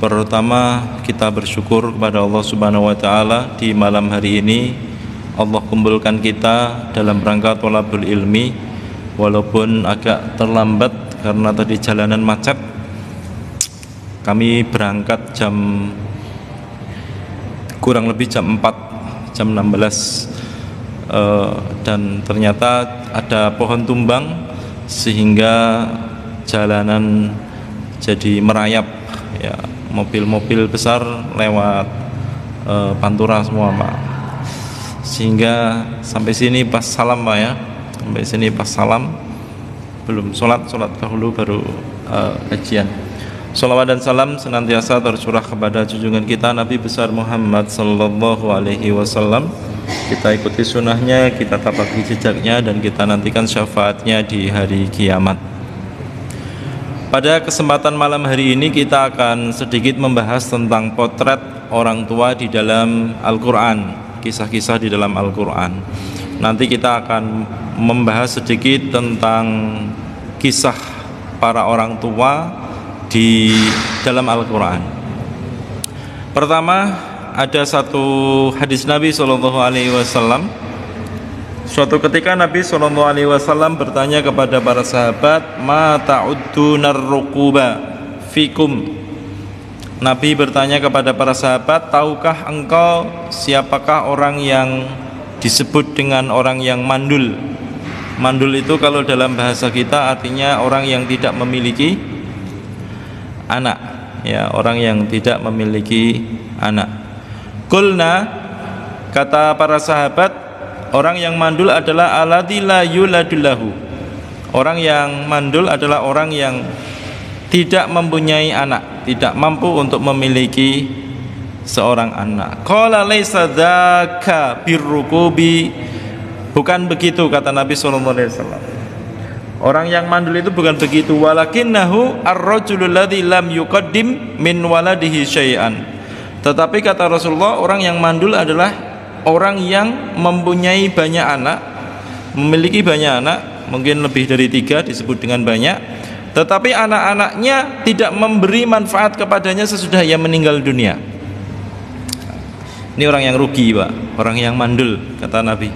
Pertama, kita bersyukur kepada Allah Subhanahu wa taala di malam hari ini Allah kumpulkan kita dalam rangka thalabul ilmi, walaupun agak terlambat karena tadi jalanan macet. Kami berangkat kurang lebih jam 4, jam 16, dan ternyata ada pohon tumbang sehingga jalanan jadi merayap ya. Mobil-mobil besar lewat Pantura semua Pak, sehingga sampai sini pas salam Pak ya, sampai sini pas salam, belum sholat dahulu baru kajian. Sholawat dan salam senantiasa tercurah kepada junjungan kita Nabi besar Muhammad sallallahu alaihi wasallam. Kita ikuti sunnahnya, kita tapaki jejaknya, dan kita nantikan syafaatnya di hari kiamat. Pada kesempatan malam hari ini kita akan sedikit membahas tentang potret orang tua di dalam Al-Quran, kisah-kisah di dalam Al-Quran. Nanti kita akan membahas sedikit tentang kisah para orang tua di dalam Al-Quran. Pertama, ada satu hadis Nabi SAW. Suatu ketika Nabi SAW bertanya kepada para sahabat, "Ma ta'uddunar rukuba fikum?" Nabi bertanya kepada para sahabat, "Tahukah engkau siapakah orang yang disebut dengan orang yang mandul?" Mandul itu kalau dalam bahasa kita artinya orang yang tidak memiliki anak, ya, orang yang tidak memiliki anak. Qulna, kata para sahabat, orang yang mandul adalah alladzi la yuladullahu. Orang yang mandul adalah orang yang tidak mempunyai anak, tidak mampu untuk memiliki seorang anak. Qala laisa dzaka birrukubi. Bukan begitu kata Nabi sallallahu alaihi wasallam. Orang yang mandul itu bukan begitu, walakinnahu ar-rajulul ladzi lam yuqaddim min waladihi syai'an. Tetapi kata Rasulullah, orang yang mandul adalah orang yang mempunyai banyak anak, memiliki banyak anak, mungkin lebih dari 3 disebut dengan banyak, tetapi anak-anaknya tidak memberi manfaat kepadanya sesudah ia meninggal dunia. Ini orang yang rugi Pak, orang yang mandul kata Nabi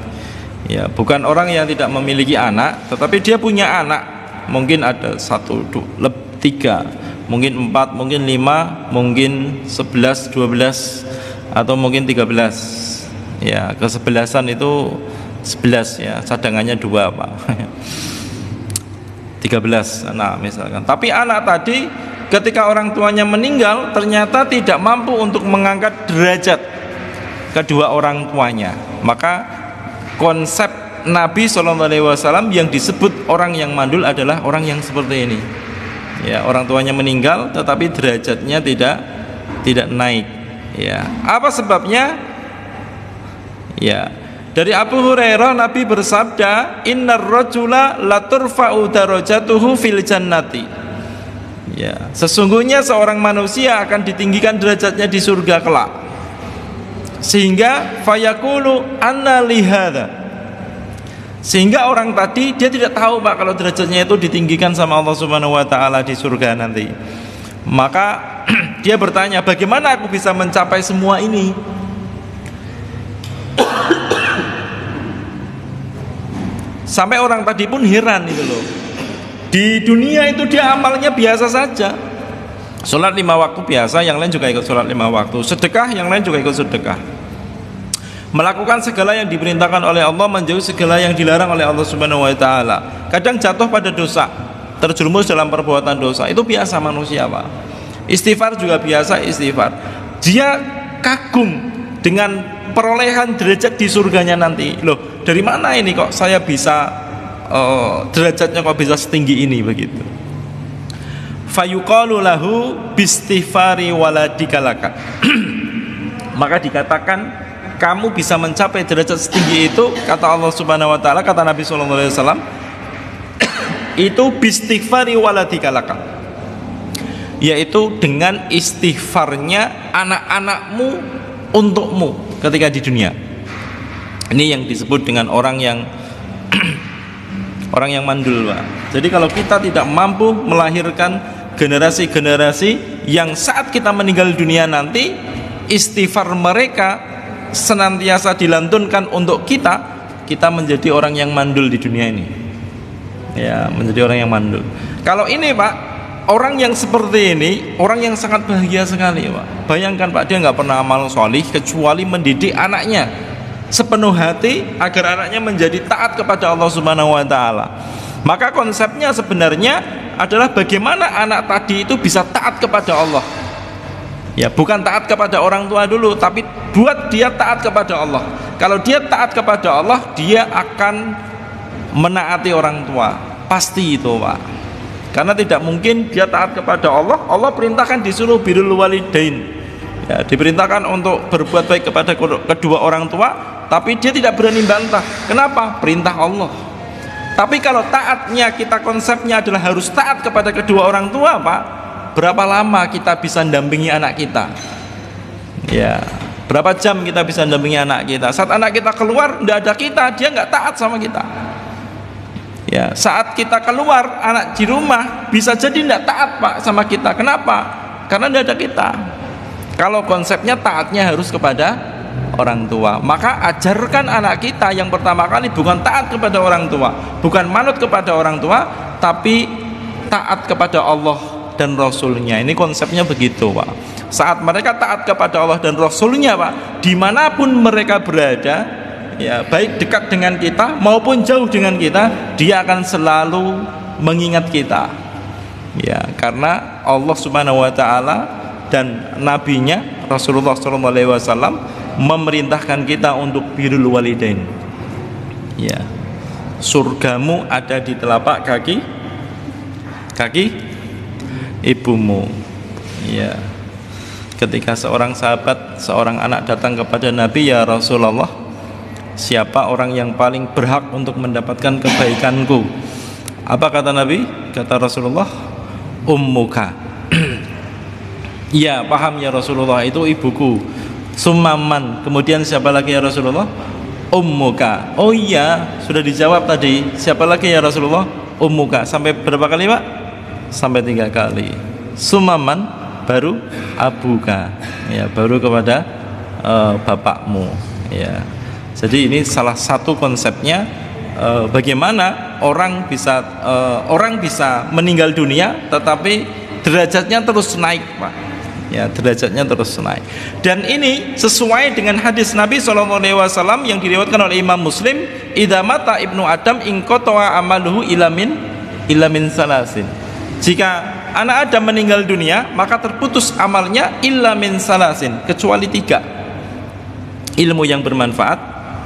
ya. Bukan orang yang tidak memiliki anak, tetapi dia punya anak, mungkin ada 1, 2, 3, mungkin 4, mungkin 5, mungkin 11, 12, atau mungkin 13 ya. Kesebelasan itu 11 ya, cadangannya 2 Pak. 13 anak misalkan. Tapi anak tadi ketika orang tuanya meninggal ternyata tidak mampu untuk mengangkat derajat kedua orang tuanya. Maka konsep Nabi SAW yang disebut orang yang mandul adalah orang yang seperti ini ya. Orang tuanya meninggal tetapi derajatnya tidak naik ya. Apa sebabnya? Ya, dari Abu Hurairah Nabi bersabda, "Innar rajula laturfa'u darajatuhu fil jannati." Ya, sesungguhnya seorang manusia akan ditinggikan derajatnya di surga kelak. Sehingga fayaqulu anna li hadza. Sehingga orang tadi dia tidak tahu Pak kalau derajatnya itu ditinggikan sama Allah Subhanahu wa taala di surga nanti. Maka dia bertanya, "Bagaimana aku bisa mencapai semua ini?" Sampai orang tadi pun heran itu loh. Di dunia itu dia amalnya biasa saja. Sholat 5 waktu biasa, yang lain juga ikut sholat 5 waktu. Sedekah, yang lain juga ikut sedekah. Melakukan segala yang diperintahkan oleh Allah, menjauhi segala yang dilarang oleh Allah Subhanahu wa taala. Kadang jatuh pada dosa, terjerumus dalam perbuatan dosa. Itu biasa manusia Pak. Istighfar juga biasa istighfar. Dia kagum dengan perolehan derajat di surganya nanti. Loh, dari mana ini kok saya bisa derajatnya kok bisa setinggi ini begitu. Fayuqalu lahu bistighfari waladika laka. Maka dikatakan kamu bisa mencapai derajat setinggi itu, kata Allah Subhanahu wa taala, kata Nabi sallallahu alaihi wasallam, itu bistighfari waladika laka. Yaitu dengan istighfarnya anak-anakmu untukmu ketika di dunia. Ini yang disebut dengan orang yang orang yang mandul Pak. Jadi kalau kita tidak mampu melahirkan generasi-generasi yang saat kita meninggal dunia nanti istighfar mereka senantiasa dilantunkan untuk kita menjadi orang yang mandul di dunia ini. Ya, menjadi orang yang mandul. Kalau ini Pak, orang yang seperti ini, orang yang sangat bahagia sekali Pak. Bayangkan Pak, dia nggak pernah amal solih kecuali mendidik anaknya sepenuh hati agar anaknya menjadi taat kepada Allah Subhanahu wa Ta'ala. Maka konsepnya sebenarnya adalah bagaimana anak tadi itu bisa taat kepada Allah. Ya, bukan taat kepada orang tua dulu, tapi buat dia taat kepada Allah. Kalau dia taat kepada Allah, dia akan menaati orang tua, pasti itu Pak. Karena tidak mungkin dia taat kepada Allah. Allah perintahkan disuruh birrul walidain, ya, diperintahkan untuk berbuat baik kepada kedua orang tua, tapi dia tidak berani bantah. Kenapa? Perintah Allah. Tapi kalau taatnya kita konsepnya adalah harus taat kepada kedua orang tua Pak, berapa lama kita bisa mendampingi anak kita? Ya, berapa jam kita bisa mendampingi anak kita? Saat anak kita keluar, tidak ada kita, dia nggak taat sama kita. Ya, saat kita keluar, anak di rumah bisa jadi tidak taat Pak sama kita. Kenapa? Karena tidak ada kita. Kalau konsepnya taatnya harus kepada orang tua, maka ajarkan anak kita yang pertama kali bukan taat kepada orang tua, bukan manut kepada orang tua, tapi taat kepada Allah dan Rasulnya. Ini konsepnya begitu Pak. Saat mereka taat kepada Allah dan Rasulnya Pak, dimanapun mereka berada, ya, baik dekat dengan kita maupun jauh dengan kita, dia akan selalu mengingat kita. Ya, karena Allah Subhanahu wa Ta'ala dan nabinya Rasulullah SAW memerintahkan kita untuk birrul walidain. Ya, surgamu ada di telapak kaki ibumu. Ya, ketika seorang sahabat, seorang anak datang kepada Nabi, ya Rasulullah, siapa orang yang paling berhak untuk mendapatkan kebaikanku? Apa kata Nabi? Kata Rasulullah, ummuka. Ya, paham ya Rasulullah, itu ibuku. Summaman, kemudian siapa lagi ya Rasulullah? Ummuka. Oh iya, sudah dijawab tadi. Siapa lagi ya Rasulullah? Ummuka. Sampai berapa kali Pak? Sampai 3 kali. Summaman, baru abuka. Ya, baru kepada bapakmu. Ya. Jadi ini salah satu konsepnya, bagaimana orang bisa meninggal dunia tetapi derajatnya terus naik Pak. Ya, derajatnya terus naik. Dan ini sesuai dengan hadis Nabi SAW yang diriwayatkan oleh Imam Muslim, idza mata ibnu Adam inqata'a amaluhu ila min salasin. Jika anak Adam meninggal dunia, maka terputus amalnya illa min salasin, kecuali 3. Ilmu yang bermanfaat,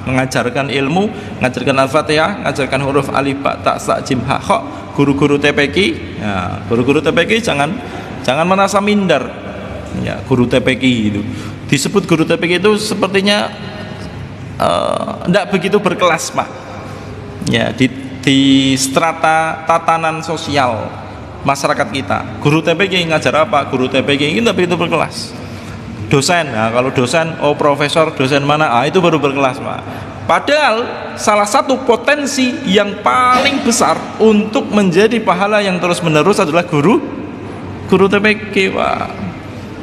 mengajarkan ilmu, mengajarkan Al-Fatihah, mengajarkan huruf alif ba ta sa jim ha kha. Guru-guru TPQ, ya, guru-guru TPQ jangan merasa minder. Ya, guru TPQ itu disebut guru TPQ itu sepertinya tidak begitu berkelas Pak. Ya, di strata tatanan sosial masyarakat kita, guru TPQ ngajar apa? Guru TPQ ini tidak begitu berkelas. Dosen, nah kalau dosen, oh profesor, dosen mana? Ah, itu baru berkelas Pak. Padahal salah satu potensi yang paling besar untuk menjadi pahala yang terus menerus adalah guru TPQ Pak.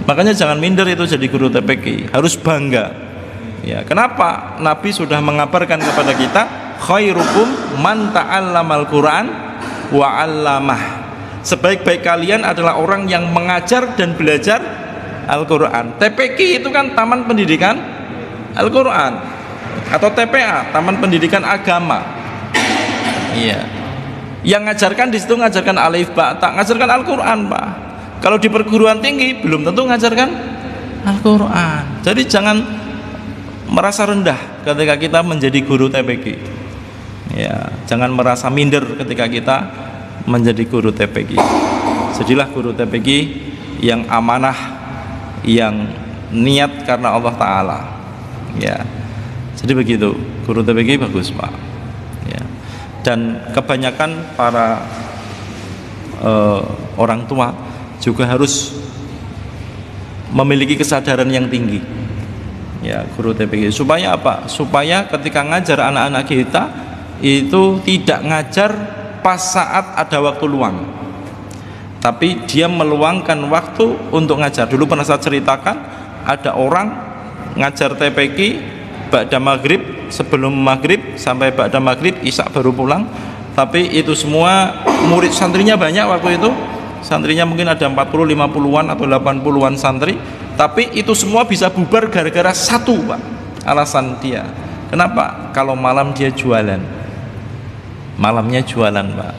Makanya jangan minder itu jadi guru TPQ, harus bangga. Ya, kenapa? Nabi sudah mengabarkan kepada kita, khairukum man ta'allamal Qur'an wa 'allamah. Sebaik-baik kalian adalah orang yang mengajar dan belajar Al-Qur'an. TPQ itu kan Taman Pendidikan Al-Qur'an, atau TPA, Taman Pendidikan Agama. Iya. Yang ngajarkan di situ ngajarkan alif ba ta, ngajarkan Al-Qur'an Pak. Kalau di perguruan tinggi belum tentu ngajarkan Al-Quran. Jadi jangan merasa rendah ketika kita menjadi guru TPQ. Ya, jangan merasa minder ketika kita menjadi guru TPQ. Jadilah guru TPQ yang amanah, yang niat karena Allah Ta'ala. Ya, jadi begitu. Guru TPQ bagus Pak. Ya. Dan kebanyakan para orang tua juga harus memiliki kesadaran yang tinggi. Ya, guru TPQ supaya apa? Supaya ketika ngajar anak-anak kita itu tidak ngajar pas saat ada waktu luang, tapi dia meluangkan waktu untuk ngajar. Dulu pernah saya ceritakan, ada orang ngajar TPQ ba'da maghrib, sebelum maghrib sampai ba'da maghrib, isya baru pulang. Tapi itu semua murid santrinya banyak waktu itu. Santrinya mungkin ada 40, 50-an atau 80-an santri. Tapi itu semua bisa bubar gara-gara satu, Pak. Alasan dia. Kenapa? Kalau malam dia jualan. Malamnya jualan, Pak.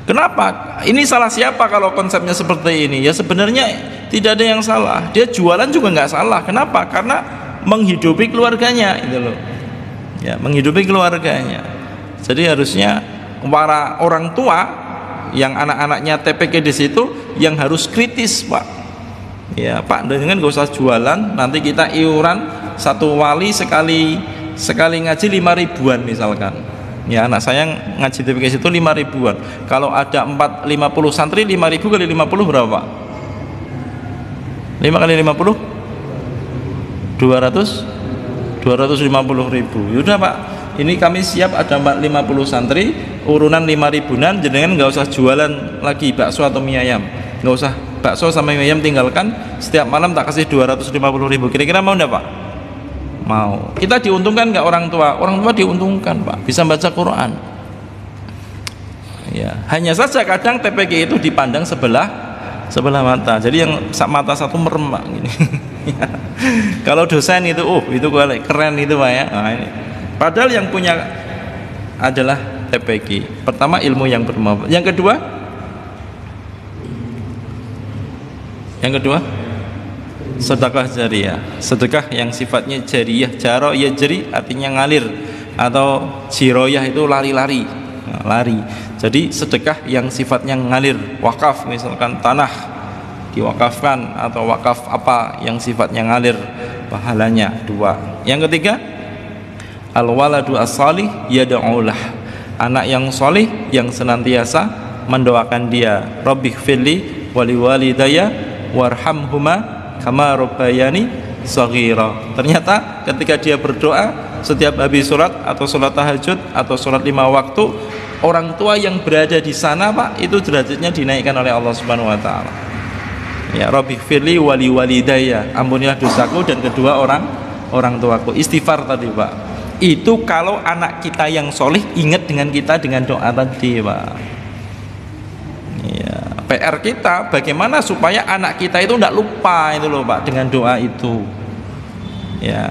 Kenapa? Ini salah siapa kalau konsepnya seperti ini? Ya sebenarnya tidak ada yang salah. Dia jualan juga nggak salah. Kenapa? Karena menghidupi keluarganya, itu loh. Ya, menghidupi keluarganya. Jadi harusnya para orang tua yang anak-anaknya TPQ di situ yang harus kritis, Pak. Ya, Pak, dengan gak usah jualan, nanti kita iuran satu wali sekali ngaji 5 ribuan misalkan. Ya, anak saya ngaji TPQ itu 5 ribuan. Kalau ada 50 santri, 5 ribu kali 50 berapa, Pak? 5 kali 50? 250 ribu. Yaudah, Pak, ini kami siap ada 50 santri, urunan 5 ribuan, jenengan nggak usah jualan lagi bakso atau mie ayam, nggak usah bakso sama mie ayam, tinggalkan, setiap malam tak kasih 250 ribu. Kira-kira mau enggak, Pak? Mau. Kita diuntungkan nggak orang tua? Orang tua diuntungkan, Pak, bisa baca Quran. Ya, hanya saja kadang TPQ itu dipandang sebelah mata, jadi yang mata satu merem, Pak, gini. Kalau dosen itu, itu keren itu, Pak, ya. Nah, ini. Padahal yang punya adalah TPQ. Pertama, ilmu yang bermanfaat. Yang kedua, sedekah jariyah. Sedekah yang sifatnya jariyah. Jaro ya jari, artinya ngalir, atau jiroyah itu lari-lari. Nah, lari. Jadi sedekah yang sifatnya ngalir. Wakaf, misalkan tanah diwakafkan, atau wakaf apa yang sifatnya ngalir, pahalanya 2. Yang ketiga, al-waladu as-salih yad'ulah. Anak yang solih yang senantiasa mendoakan dia. Rabbighfirli wali walidayya warhamhuma kama rabbayani shaghira. Ternyata ketika dia berdoa setiap habis sholat atau sholat tahajud atau sholat 5 waktu, orang tua yang berada di sana, Pak, itu derajatnya dinaikkan oleh Allah Subhanahu wa taala. Ya, Rabbighfirli wali walidayya, ampunilah dosaku dan kedua orang tuaku. Istighfar tadi, Pak. Itu kalau anak kita yang solih ingat dengan kita dengan doa tadi, Pak. Ya, PR kita bagaimana supaya anak kita itu tidak lupa itu loh, Pak, dengan doa itu. Ya,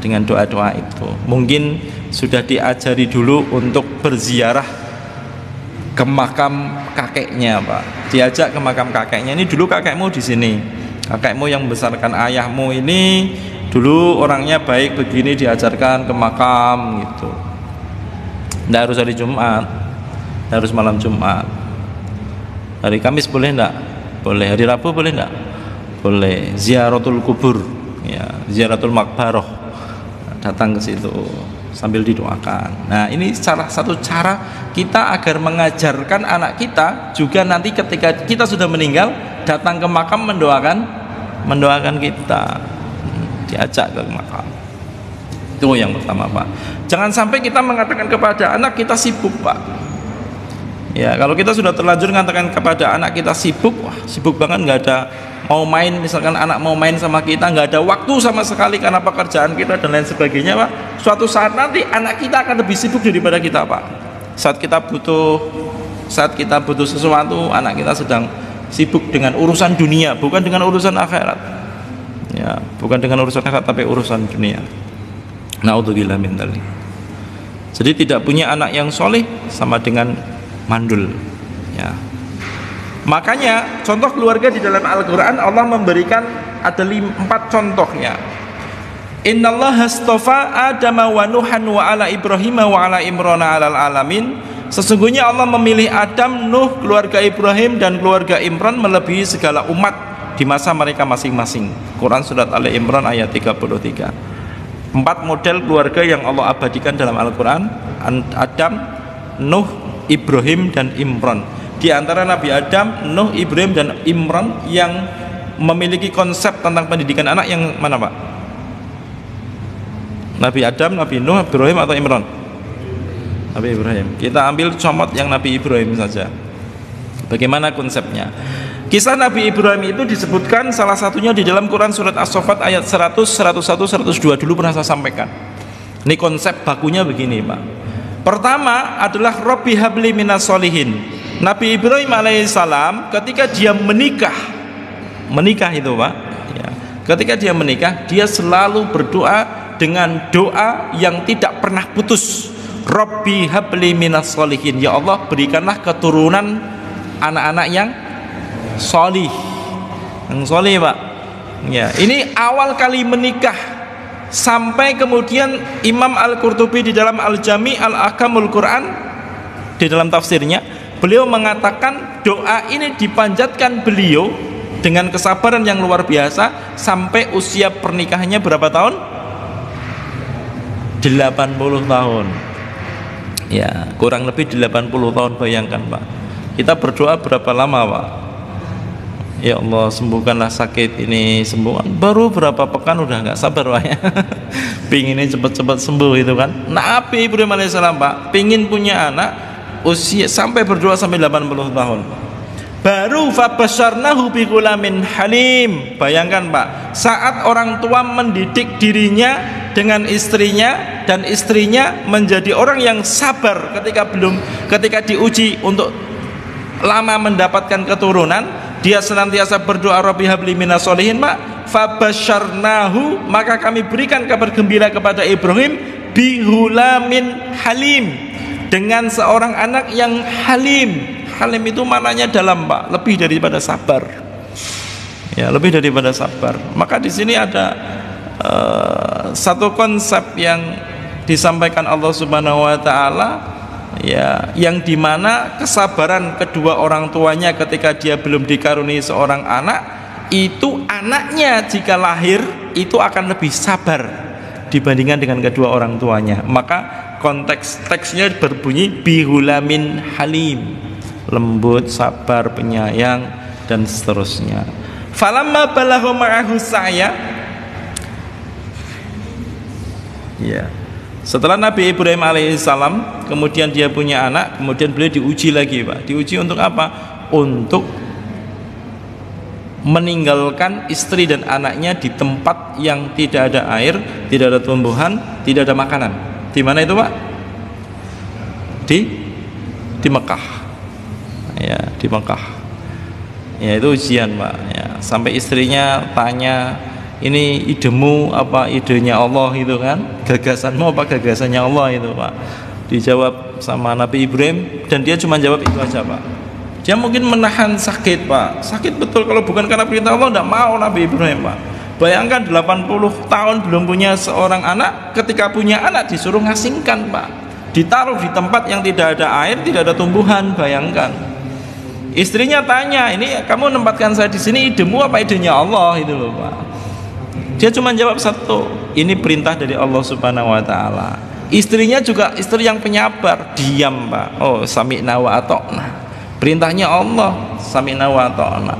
dengan doa-doa itu. Mungkin sudah diajari dulu untuk berziarah ke makam kakeknya, Pak. Diajak ke makam kakeknya. Ini dulu kakekmu di sini. Kakekmu yang membesarkan ayahmu ini dulu orangnya baik begini, diajarkan ke makam gitu. Nggak harus hari Jumat, nggak harus malam Jumat. Hari Kamis boleh nggak? Boleh. Hari Rabu boleh nggak? Boleh. Ziaratul kubur, ya, ziaratul makbaroh, datang ke situ sambil didoakan. Nah, ini salah satu cara kita agar mengajarkan anak kita juga nanti ketika kita sudah meninggal datang ke makam mendoakan kita. Diajak ke makam. Itu yang pertama, Pak. Jangan sampai kita mengatakan kepada anak kita sibuk, Pak. Ya, kalau kita sudah terlanjur mengatakan kepada anak kita sibuk, wah, sibuk banget, nggak ada mau main, misalkan anak mau main sama kita, nggak ada waktu sama sekali karena pekerjaan kita dan lain sebagainya, Pak. Suatu saat nanti anak kita akan lebih sibuk daripada kita, Pak. Saat kita butuh sesuatu, anak kita sedang sibuk dengan urusan dunia, bukan dengan urusan akhirat. Ya, bukan dengan urusan akhirat tapi urusan dunia. Naudzubillah min dzalik. Jadi tidak punya anak yang soleh sama dengan mandul. Ya. Makanya contoh keluarga di dalam Al-Quran Allah memberikan ada 4 contohnya. Innallaha astafa Adama wa Nuhan wa ala Ibrahim wa ala Imran alal alamin. Sesungguhnya Allah memilih Adam, Nuh, keluarga Ibrahim dan keluarga Imran melebihi segala umat di masa mereka masing-masing. Quran surat Ali Imran ayat 33. 4 model keluarga yang Allah abadikan dalam Al-Quran: Adam, Nuh, Ibrahim dan Imran. Di antara Nabi Adam, Nuh, Ibrahim dan Imran yang memiliki konsep tentang pendidikan anak yang mana, Pak? Nabi Adam, Nabi Nuh, Ibrahim atau Imran? Nabi Ibrahim. Kita ambil comot yang Nabi Ibrahim saja. Bagaimana konsepnya? Kisah Nabi Ibrahim itu disebutkan salah satunya di dalam Quran surat As-Saffat ayat 100, 101, 102. Dulu pernah saya sampaikan. Ini konsep bakunya begini, Pak. Pertama adalah Rabbi habli minas solihin. Nabi Ibrahim alaihissalam ketika dia menikah itu, Pak ya, ketika dia menikah, dia selalu berdoa dengan doa yang tidak pernah putus. Rabbi habli minas solihin, ya Allah berikanlah keturunan anak-anak yang solih, Pak ya. Ini awal kali menikah, sampai kemudian Imam Al-Qurtubi di dalam Al-Jami' Al-Ahkamul Quran, di dalam tafsirnya, beliau mengatakan doa ini dipanjatkan beliau dengan kesabaran yang luar biasa sampai usia pernikahannya berapa tahun? 80 tahun ya, kurang lebih 80 tahun. Bayangkan, Pak, kita berdoa berapa lama, Pak? Ya Allah sembuhkanlah sakit ini, sembuhkan. Baru berapa pekan udah nggak sabar, Pak ya. Pinginnya cepat-cepat sembuh itu kan. Nabi Ibrahim alaihissalam, Pak, pingin punya anak, usia sampai berdoa sampai 80 tahun. Baru fabasyarnahu bighulamin halim. Bayangkan, Pak, saat orang tua mendidik dirinya dengan istrinya, dan istrinya menjadi orang yang sabar ketika diuji untuk lama mendapatkan keturunan, dia senantiasa berdoa Rabbi habli minas solihin, Pak. Fabasyarnahu, maka kami berikan kabar gembira kepada Ibrahim bihulamin halim, dengan seorang anak yang halim. Halim itu maknanya dalam, Pak, lebih daripada sabar ya, lebih daripada sabar. Maka di sini ada satu konsep yang disampaikan Allah Subhanahu wa taala ya, yang dimana kesabaran kedua orang tuanya ketika dia belum dikaruniai seorang anak, itu anaknya jika lahir itu akan lebih sabar dibandingkan dengan kedua orang tuanya. Maka konteks teksnya berbunyi bihulamin halim, lembut, sabar, penyayang, dan seterusnya. Falamma balagha ma'ahu sa'ya ya, setelah Nabi Ibrahim alaihissalam kemudian dia punya anak, kemudian beliau diuji lagi, Pak. Diuji untuk apa? Untuk meninggalkan istri dan anaknya di tempat yang tidak ada air, tidak ada tumbuhan, tidak ada makanan. Di mana itu, Pak? Di Mekah ya, di Mekah ya. Itu ujian, Pak ya. Sampai istrinya tanya, ini idemu apa idenya Allah itu kan, gagasanmu apa gagasannya Allah itu, Pak. Dijawab sama Nabi Ibrahim, dan dia cuma jawab itu aja, Pak. Dia mungkin menahan sakit, Pak. Sakit betul, kalau bukan karena perintah Allah tidak mau Nabi Ibrahim, Pak. Bayangkan 80 tahun belum punya seorang anak, ketika punya anak disuruh ngasingkan, Pak. Ditaruh di tempat yang tidak ada air, tidak ada tumbuhan. Bayangkan. Istrinya tanya, ini kamu menempatkan saya di sini idemu apa idenya Allah itu loh, Pak. Dia cuma jawab satu, ini perintah dari Allah Subhanahu wa taala. Istrinya juga istri yang penyabar, diam, Pak. Oh, sami'na wa ata'na. Perintahnya Allah, sami'na wa ata'na.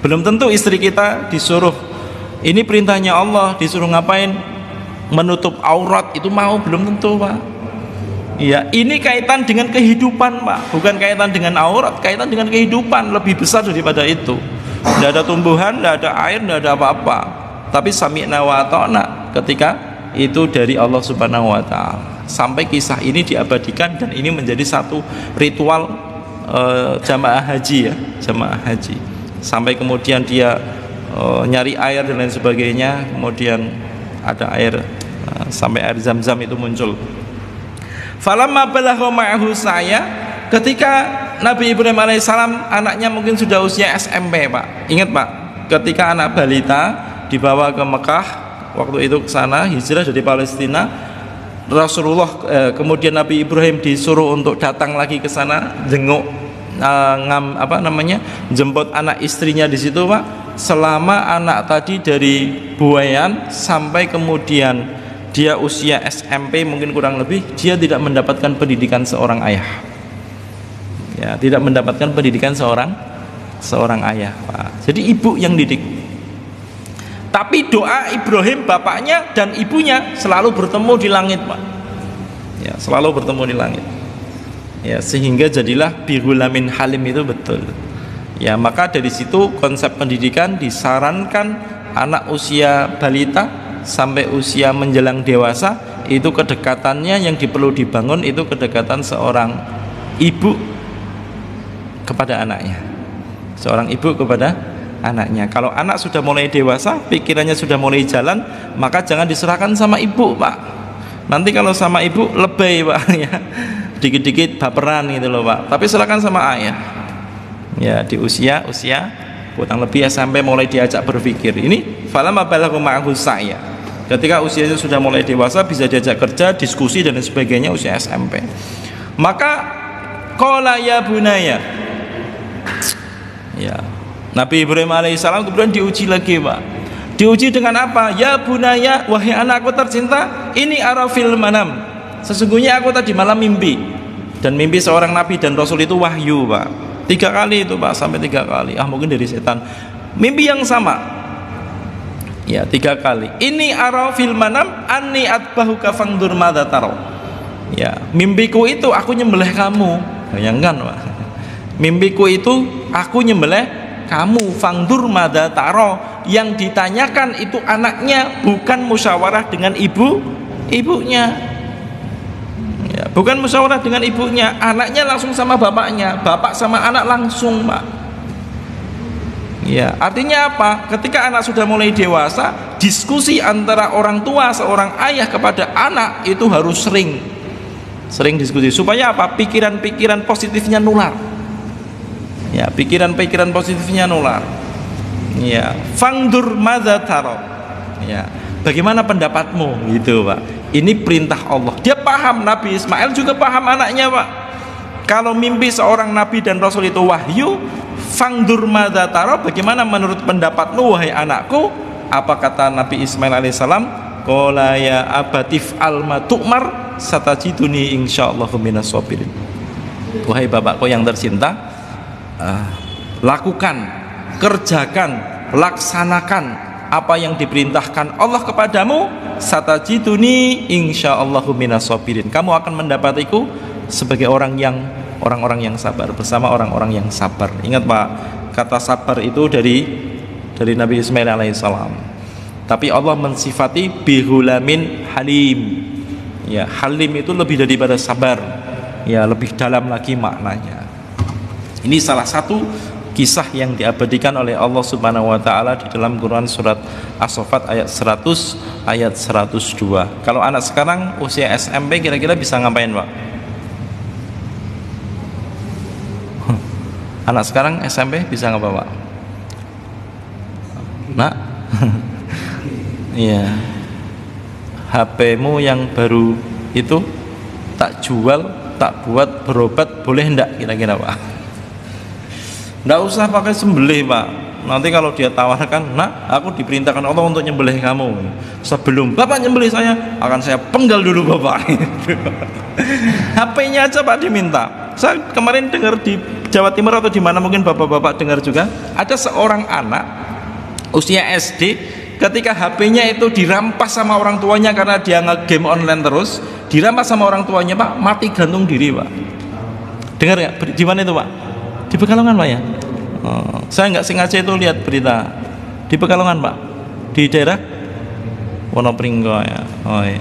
Belum tentu istri kita disuruh, ini perintahnya Allah, disuruh ngapain? Menutup aurat, itu mau, belum tentu, Pak. Iya, ini kaitan dengan kehidupan, Pak. Bukan kaitan dengan aurat, kaitan dengan kehidupan, lebih besar daripada itu. Tidak ada tumbuhan, tidak ada air, tidak ada apa-apa. Tapi sami'na wa ata'na ketika itu dari Allah Subhanahu wa taala. Sampai kisah ini diabadikan, dan ini menjadi satu ritual jamaah haji ya, jamaah haji. Sampai kemudian dia nyari air dan lain sebagainya, kemudian ada air sampai air Zam-Zam itu muncul. Falamma balagha ma'ahu sa'ya, ketika Nabi Ibrahim alaihissalam anaknya mungkin sudah usia SMP, Pak. Ingat, Pak, ketika anak balita dibawa ke Mekah, waktu itu ke sana hijrah dari Palestina, Rasulullah kemudian Nabi Ibrahim disuruh untuk datang lagi ke sana, jenguk jemput anak istrinya di situ, Pak. Selama anak tadi dari buayan sampai kemudian dia usia SMP mungkin kurang lebih, dia tidak mendapatkan pendidikan seorang ayah. Ya, tidak mendapatkan pendidikan seorang ayah, Pak. Jadi ibu yang didik. Tapi doa Ibrahim bapaknya dan ibunya selalu bertemu di langit, Pak. Ya, selalu bertemu di langit. Ya, sehingga jadilah bihulamin halim itu betul. Ya, maka dari situ konsep pendidikan disarankan anak usia balita sampai usia menjelang dewasa itu kedekatannya yang perlu dibangun itu kedekatan seorang ibu kepada anaknya. Seorang ibu kepada anaknya. Kalau anak sudah mulai dewasa, pikirannya sudah mulai jalan, maka jangan diserahkan sama ibu, Pak. Nanti kalau sama ibu lebay, Pak, ya. Dikit-dikit baperan gitu loh, Pak. Tapi serahkan sama ayah. Ya, di usia kurang lebih sampai mulai diajak berpikir. Ini falamma balagha ma'ahu sa'ya. Ketika usianya sudah mulai dewasa bisa diajak kerja, diskusi dan sebagainya usia SMP. Maka qala ya bunaya. Ya. Nabi Ibrahim alaihissalam kemudian diuji lagi, Pak. Diuji dengan apa? Ya bunaya, wahai anakku tercinta, ini arafil manam. Sesungguhnya aku tadi malam mimpi. Dan mimpi seorang nabi dan rasul itu wahyu, Pak. 3 kali itu, Pak, sampai 3 kali. Mungkin dari setan. Mimpi yang sama. Ya, 3 kali. Ini arafil manam anni atbahuka fangdur madza taro. Ya, mimpiku itu aku nyembelih kamu. Bayangkan, Pak. Mimpiku itu aku nyembelih kamu, fangdur madza taro. Yang ditanyakan itu anaknya, bukan musyawarah dengan ibunya. Ya, bukan musyawarah dengan ibunya, anaknya langsung sama bapaknya, bapak sama anak langsung, Pak. Ya, artinya apa? Ketika anak sudah mulai dewasa, diskusi antara orang tua, seorang ayah kepada anak itu harus sering diskusi supaya apa? Pikiran-pikiran positifnya nular. Ya, pikiran-pikiran positifnya nular. Ya, fangdur madza taro. Ya, bagaimana pendapatmu gitu, Pak. Ini perintah Allah. Dia paham, Nabi Ismail juga paham anaknya, Pak. Kalau mimpi seorang nabi dan rasul itu wahyu, fangdur madza taro, bagaimana menurut pendapatmu wahai anakku? Apa kata Nabi Ismail alaihissalam? Qala ya abatif alma tu'mar satajiduni insyaallahu minas sabirin. Wahai bapakku yang tercinta, lakukan, kerjakan, laksanakan apa yang diperintahkan Allah kepadamu, satajiduni insyaallahu minas sabirin. Kamu akan mendapatiku sebagai orang yang sabar, bersama orang-orang yang sabar. Ingat, Pak, kata sabar itu dari Nabi Ismail alaihissalam. Tapi Allah mensifati bihulamin halim. Ya, halim itu lebih daripada sabar. Ya, lebih dalam lagi maknanya. Ini salah satu kisah yang diabadikan oleh Allah Subhanahu wa taala di dalam Quran surat As-Saffat ayat 100 ayat 102. Kalau anak sekarang usia SMP kira-kira bisa ngapain, Pak? Anak sekarang SMP bisa ngapa, Pak? Nak? Iya. HP-mu yang baru itu tak jual, tak buat berobat, boleh enggak kira-kira, Pak? Nggak usah pakai sembelih, Pak. Nanti kalau dia tawarkan, nak, aku diperintahkan Allah untuk nyembelih kamu. Sebelum Bapak nyembelih saya, akan saya penggal dulu Bapak. HP-nya aja, Pak, diminta. Saya kemarin dengar di Jawa Timur atau di mana mungkin Bapak-bapak dengar juga, ada seorang anak usia SD, ketika HP-nya itu dirampas sama orang tuanya karena dia nge-game online terus, dirampas sama orang tuanya, Pak, mati gantung diri, Pak. Dengar ya? Di mana itu, Pak? Di Pekalongan, Pak, ya? Saya nggak sengaja itu lihat berita di Pekalongan, Pak, di daerah Wonopringgo, ya. Oh iya,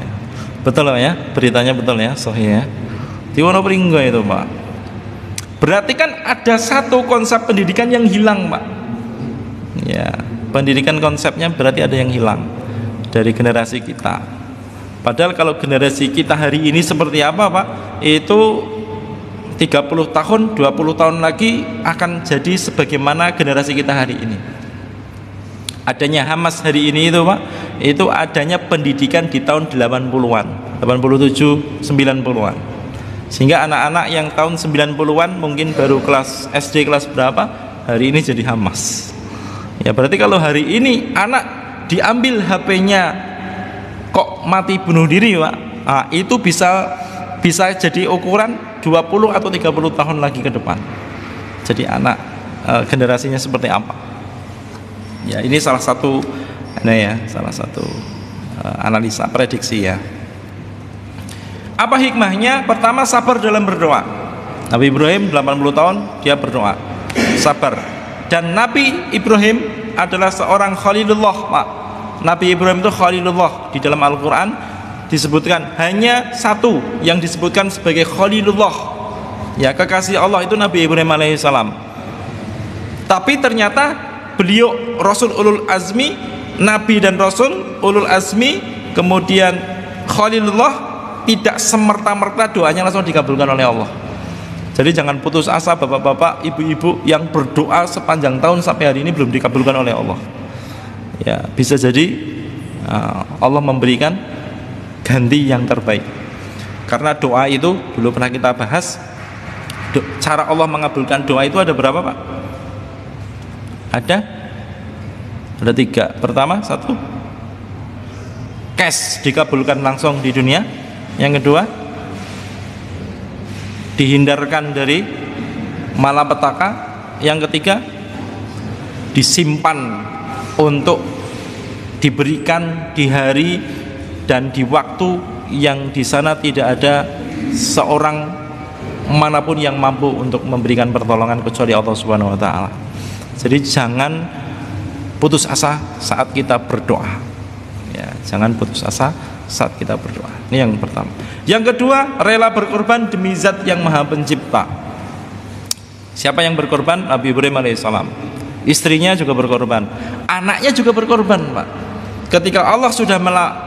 betul, Pak, ya, beritanya betul ya, sahih ya, di Wonopringgo itu, Pak. Berarti kan ada satu konsep pendidikan yang hilang, Pak. Ya, pendidikan konsepnya berarti ada yang hilang dari generasi kita. Padahal kalau generasi kita hari ini seperti apa, Pak, itu 30 tahun, 20 tahun lagi akan jadi sebagaimana generasi kita hari ini. Adanya Hamas hari ini itu, Pak, itu adanya pendidikan di tahun 80-an, 87, 90-an. Sehingga anak-anak yang tahun 90-an mungkin baru kelas SD kelas berapa, hari ini jadi Hamas. Ya, berarti kalau hari ini anak diambil HP-nya kok mati bunuh diri, Pak, itu bisa jadi ukuran 20 atau 30 tahun lagi ke depan. Jadi anak generasinya seperti apa? Ya, ini salah satu analisa prediksi ya. Apa hikmahnya? Pertama, sabar dalam berdoa. Nabi Ibrahim 80 tahun dia berdoa, sabar Dan Nabi Ibrahim adalah seorang Khalilullah, Pak. Nabi Ibrahim itu Khalilullah. Di dalam Al-Quran disebutkan hanya satu yang disebutkan sebagai Khalilullah, ya, kekasih Allah itu Nabi Ibrahim alaihissalam. Tapi ternyata beliau Rasul Ulul Azmi, Nabi dan Rasul Ulul Azmi, kemudian Khalilullah, tidak semerta-merta doanya langsung dikabulkan oleh Allah. Jadi jangan putus asa bapak-bapak, ibu-ibu yang berdoa sepanjang tahun sampai hari ini belum dikabulkan oleh Allah. Ya, bisa jadi Allah memberikan ganti yang terbaik. Karena doa itu dulu pernah kita bahas, cara Allah mengabulkan doa itu ada berapa, Pak? Ada 3. Pertama, 1, cash, dikabulkan langsung di dunia. Yang kedua, dihindarkan dari malapetaka. Yang ketiga, disimpan untuk diberikan di hari dan di waktu yang di sana tidak ada seorang manapun yang mampu untuk memberikan pertolongan kecuali Allah Subhanahu wa taala. Jadi jangan putus asa saat kita berdoa. Ya, jangan putus asa saat kita berdoa. Ini yang pertama. Yang kedua, rela berkorban demi Zat yang Maha Pencipta. Siapa yang berkorban? Nabi Ibrahim alaihissalam. Istrinya juga berkorban, anaknya juga berkorban, Pak. Ketika Allah sudah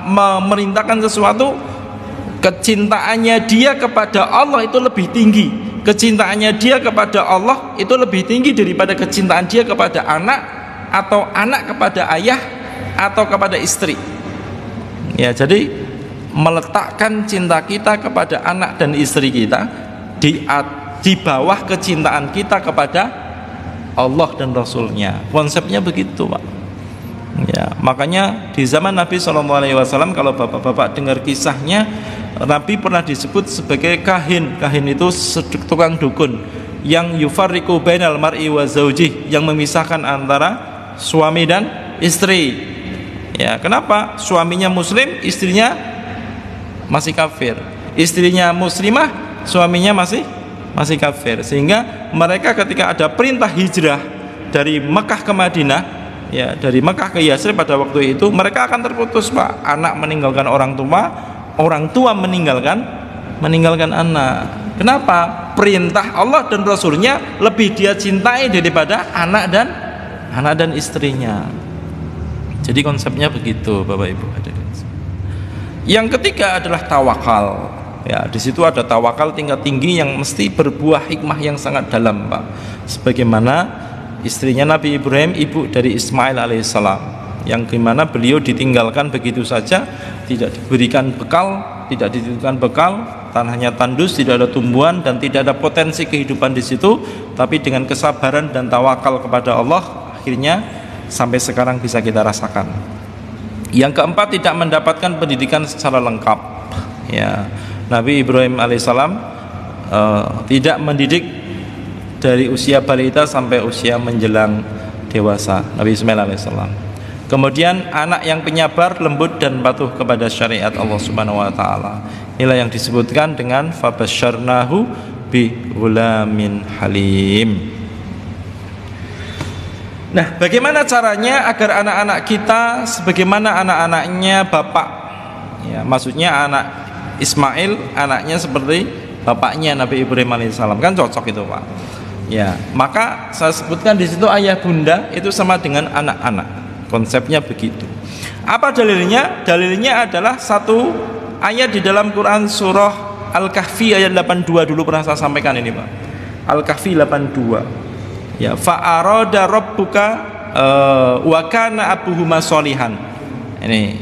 memerintahkan sesuatu, kecintaannya dia kepada Allah itu lebih tinggi. Kecintaannya dia kepada Allah itu lebih tinggi daripada kecintaan dia kepada anak, atau anak kepada ayah, atau kepada istri. Ya, jadi meletakkan cinta kita kepada anak dan istri kita di bawah kecintaan kita kepada Allah dan Rasulnya. Konsepnya begitu, Pak. Ya, makanya di zaman Nabi SAW, kalau bapak-bapak dengar kisahnya, Nabi pernah disebut sebagai kahin. Kahin itu tukang dukun yang yufarriqu bainal mar'i wa zaujih, yang memisahkan antara suami dan istri. Ya, kenapa? Suaminya muslim, istrinya masih kafir. Istrinya muslimah, suaminya masih kafir. Sehingga mereka ketika ada perintah hijrah dari Mekah ke Madinah, ya, dari Mekah ke Yasrib pada waktu itu, mereka akan terputus, Pak. Anak meninggalkan orang tua meninggalkan anak. Kenapa? Perintah Allah dan Rasulnya lebih dia cintai daripada anak dan istrinya. Jadi konsepnya begitu, Bapak Ibu. Yang ketiga adalah tawakal. Ya, di situ ada tawakal tingkat tinggi yang mesti berbuah hikmah yang sangat dalam, Pak. Sebagaimana istrinya Nabi Ibrahim, ibu dari Ismail alaihissalam, yang dimana beliau ditinggalkan begitu saja, tidak diberikan bekal, tidak dititipkan bekal, tanahnya tandus, tidak ada tumbuhan dan tidak ada potensi kehidupan di situ. Tapi dengan kesabaran dan tawakal kepada Allah, akhirnya sampai sekarang bisa kita rasakan. Yang keempat, tidak mendapatkan pendidikan secara lengkap. Ya, Nabi Ibrahim alaihissalam tidak mendidik dari usia balita sampai usia menjelang dewasa, Nabi Ismail alaihissalam. Kemudian anak yang penyabar, lembut dan patuh kepada syariat Allah Subhanahu wa taala. Inilah yang disebutkan dengan fabasyarnahu bi ghulamin halim. Nah, bagaimana caranya agar anak-anak kita sebagaimana anak-anaknya bapak? Ya, maksudnya anak Ismail, anaknya seperti bapaknya Nabi Ibrahim alaihissalam, kan cocok itu, Pak. Ya, maka saya sebutkan di situ ayah bunda itu sama dengan anak-anak. Konsepnya begitu. Apa dalilnya? Dalilnya adalah satu ayat di dalam Quran surah Al-Kahfi ayat 82, dulu pernah saya sampaikan ini, Pak. Al-Kahfi 82. Ya, fa'arada rabbuka wa kana abuhuma sholihan. Ini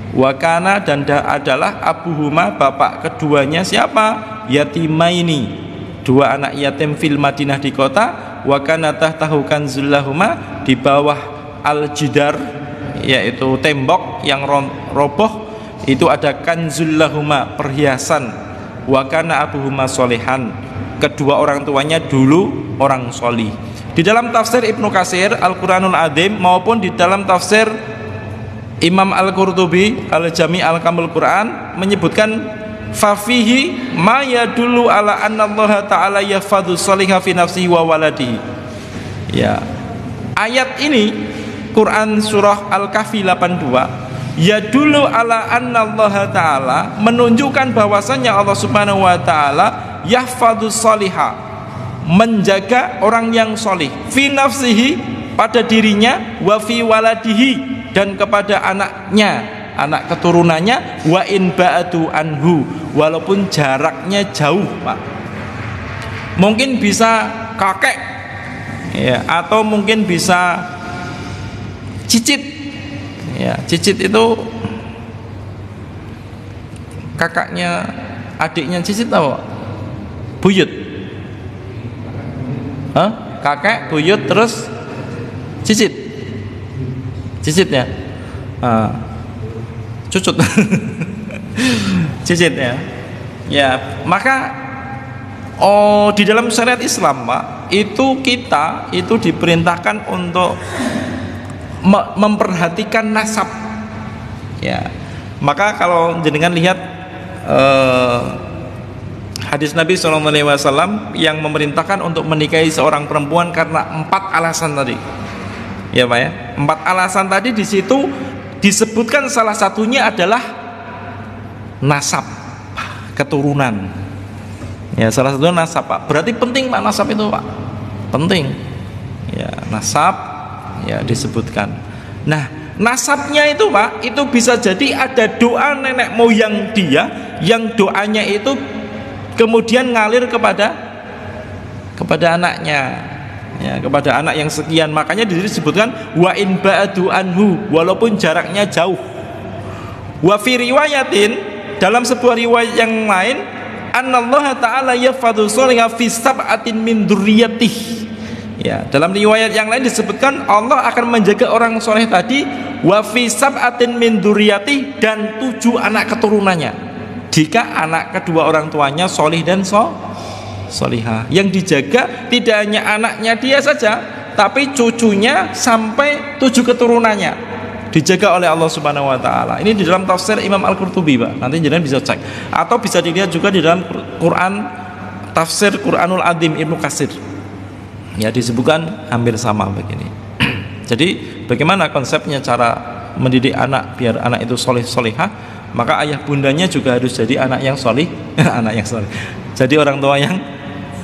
wa kana, dan adalah abuhuma, bapak keduanya siapa? Yatimaini, dua anak yatim fil Madinah di kota. Wa kana tahtahu kanzul lahuma, di bawah al-jidar, yaitu tembok yang roboh, itu ada kanzul lahuma, perhiasan. Wa kana abuhuma sholihan, kedua orang tuanya dulu orang solih. Di dalam tafsir Ibnu Katsir Al-Quranul Adzim maupun di dalam tafsir Imam Al-Qurtubi Al-Jami' Al-Kamul Quran menyebutkan fafihi ma yadullu ala anna Allah ta'ala yafadhu sholiha fi nafsihi wa waladihi. Ya, Ayat ini Quran surah Al-Kahfi 82 ya dulu ala anna Allah Ta'ala menunjukkan bahwasanya Allah Subhanahu wa Ta'ala yahfadus salihah, menjaga orang yang solih, fi nafsihi, pada dirinya, wa fi waladihi, dan kepada anaknya, anak keturunannya, wa in ba'du anhu, walaupun jaraknya jauh, Pak. Mungkin bisa kakek ya, atau mungkin bisa cicit ya. Cicit itu kakaknya, adiknya cicit tahu? Buyut. Kakek, buyut, terus cicit. Cicitnya cucut. Cicit ya. Ya, maka di dalam syariat Islam, Pak, itu kita itu diperintahkan untuk memperhatikan nasab. Ya. Maka kalau jenengan lihat hadis Nabi SAW yang memerintahkan untuk menikahi seorang perempuan karena 4 alasan tadi, ya Pak ya, 4 alasan tadi di situ disebutkan salah satunya adalah nasab, keturunan. Ya, salah satunya nasab, Pak. Berarti penting, Pak, nasab itu, Pak. Penting. Ya, nasab ya disebutkan. Nah, nasabnya itu, Pak, itu bisa jadi ada doa nenek moyang dia yang doanya itu kemudian ngalir kepada anaknya, ya, kepada anak yang sekian. Makanya di sini disebutkan wa in ba'du anhu, walaupun jaraknya jauh. Wa fi riwayatin, dalam sebuah riwayat yang lain, annallaha ta'ala yafadhu sholiha fi sab'atin min dzurriyyatihi. Ya, dalam riwayat yang lain disebutkan Allah akan menjaga orang soleh tadi wa fi sab'atin min dzurriyyatihi, dan 7 anak keturunannya. Jika anak kedua orang tuanya solih dan solihah, yang dijaga tidak hanya anaknya dia saja, tapi cucunya sampai 7 keturunannya dijaga oleh Allah Subhanahu wa Ta'ala. Ini di dalam tafsir Imam Al-Qurtubi, Pak. Nanti jangan bisa cek, atau bisa dilihat juga di dalam Quran, tafsir Quranul Azim Ibnu Katsir. Ya, disebutkan hampir sama begini. Jadi bagaimana konsepnya cara mendidik anak biar anak itu solih solihah? Maka ayah bundanya juga harus jadi anak yang solih, anak yang solih. Jadi orang tua yang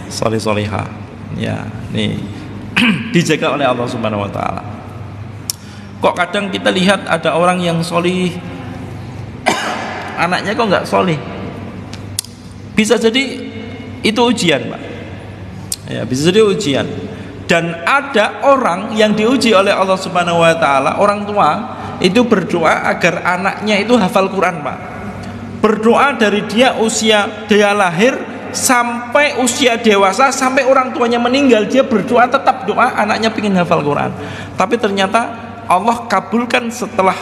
solih solihah. Ya, nih dijaga oleh Allah Subhanahu wa Ta'ala. Kok kadang kita lihat ada orang yang solih, anaknya kok nggak solih? Bisa jadi itu ujian, Pak. Ya, bisa jadi ujian. Dan ada orang yang diuji oleh Allah Subhanahu wa Ta'ala, orang tua itu berdoa agar anaknya itu hafal Quran, Pak. Berdoa dari dia usia dia lahir sampai usia dewasa, sampai orang tuanya meninggal, dia berdoa, tetap doa anaknya pengen hafal Quran. Tapi ternyata Allah kabulkan setelah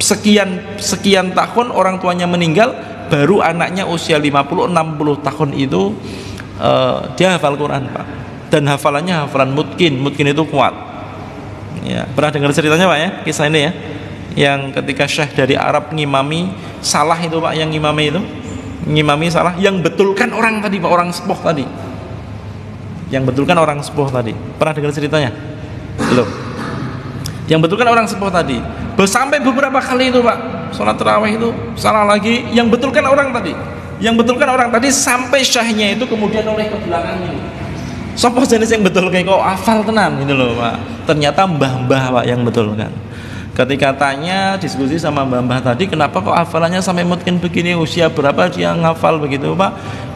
sekian tahun orang tuanya meninggal, baru anaknya usia 50-60 tahun itu dia hafal Quran, Pak. Dan hafalannya hafalan mutkin itu kuat. Ya, pernah dengar ceritanya, Pak ya, kisah ini ya, yang ketika syekh dari Arab ngimami salah itu, Pak, yang ngimami salah, yang betulkan orang tadi, Pak, orang sepuh tadi, yang betulkan orang sepuh tadi. Pernah dengar ceritanya? Belum? Yang betulkan orang sepuh tadi, sampai beberapa kali itu, Pak, sholat tarawih itu salah lagi, yang betulkan orang tadi sampai syekhnya itu kemudian oleh ke belakangnya. Sopo jenis yang betul kayak kok hafal tenan gitu loh, Pak. Ternyata mbah-mbah, Pak, yang betulkan. Ketika tanya, diskusi sama mbah-mbah tadi, kenapa kok hafalannya sampai mungkin begini, usia berapa dia ngafal begitu, Pak?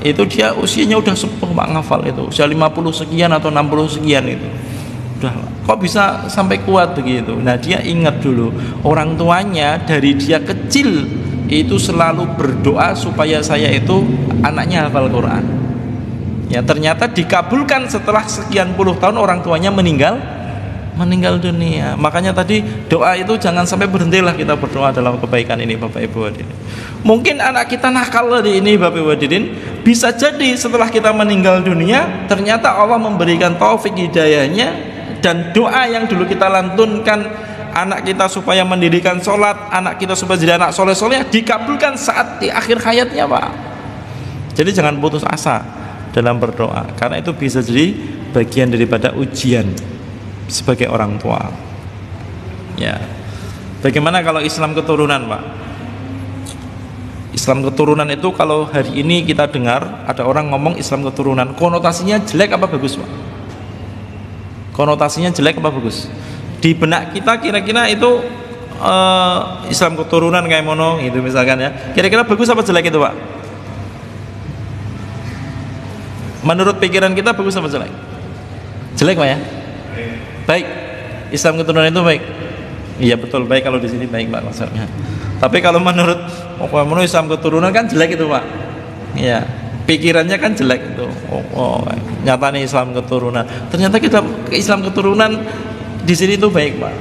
Itu dia usianya udah sepuh, Pak, ngafal itu usia 50 sekian atau 60 sekian itu. Udah, kok bisa sampai kuat begitu? Nah, dia ingat dulu orang tuanya dari dia kecil itu selalu berdoa supaya saya itu anaknya hafal Quran. Ya, ternyata dikabulkan setelah sekian puluh tahun orang tuanya meninggal dunia. Makanya tadi doa itu jangan sampai berhentilah kita berdoa dalam kebaikan ini, Bapak Ibu hadirin. Mungkin anak kita nakal di ini, Bapak Ibu hadirin, bisa jadi setelah kita meninggal dunia ternyata Allah memberikan taufik hidayahnya, dan doa yang dulu kita lantunkan anak kita supaya mendirikan sholat, anak kita supaya jadi anak soleh-soleh, dikabulkan saat di akhir hayatnya, Pak. Jadi jangan putus asa dalam berdoa, karena itu bisa jadi bagian daripada ujian. sebagai orang tua. Ya. Bagaimana kalau Islam keturunan, Pak? Islam keturunan itu kalau hari ini kita dengar ada orang ngomong Islam keturunan, konotasinya jelek apa bagus, Pak? Konotasinya jelek apa bagus? Di benak kita kira-kira itu Islam keturunan kayak mono gitu misalkan ya. Kira-kira bagus apa jelek itu, Pak? Menurut pikiran kita bagus apa jelek? Jelek, Pak ya? Baik. Islam keturunan itu baik. Iya betul, baik kalau di sini baik, Pak, maksudnya. Tapi kalau menurut Islam keturunan kan jelek itu, Pak. Iya, pikirannya kan jelek itu. Nyata nih Islam keturunan. Ternyata kita Islam keturunan di sini itu baik, Pak.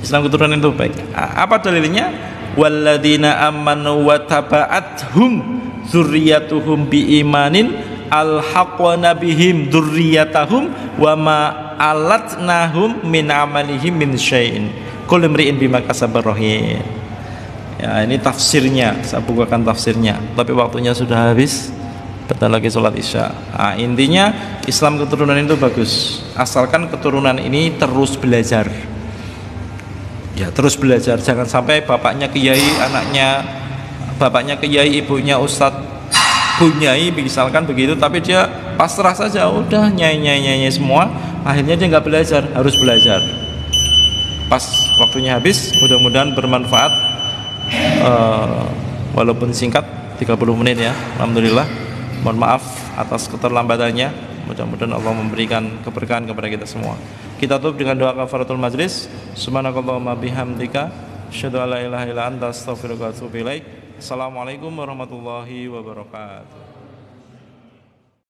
Islam keturunan itu baik. Apa dalilnya? Walladzina amanu wa taba'athum dzurriyyatuhum biimanin alhaqna bihim dzurriyyatahum wa ma alatnahum min amalihim min syai'in kullu imri'in bima kasaba rahin. Ya, ini tafsirnya, saya bukakan tafsirnya, tapi waktunya sudah habis. Bentar lagi sholat isya. Nah, intinya Islam keturunan itu bagus, asalkan keturunan ini terus belajar. Ya, terus belajar. Jangan sampai bapaknya kiai, anaknya, bapaknya kiai, ibunya ustadz, bunyai misalkan begitu, tapi dia pasrah saja, udah nyai semua, akhirnya dia nggak belajar. Harus belajar. Pas waktunya habis, mudah-mudahan bermanfaat, walaupun singkat 30 menit ya. Alhamdulillah, mohon maaf atas keterlambatannya, mudah-mudahan Allah memberikan keberkahan kepada kita semua. Kita tutup dengan doa kafaratul majlis. Subhanakallahumma bihamdika asyhadu an la ilaha illa anta astaghfiruka wa atubu ilaik. Assalamualaikum warahmatullahi wabarakatuh.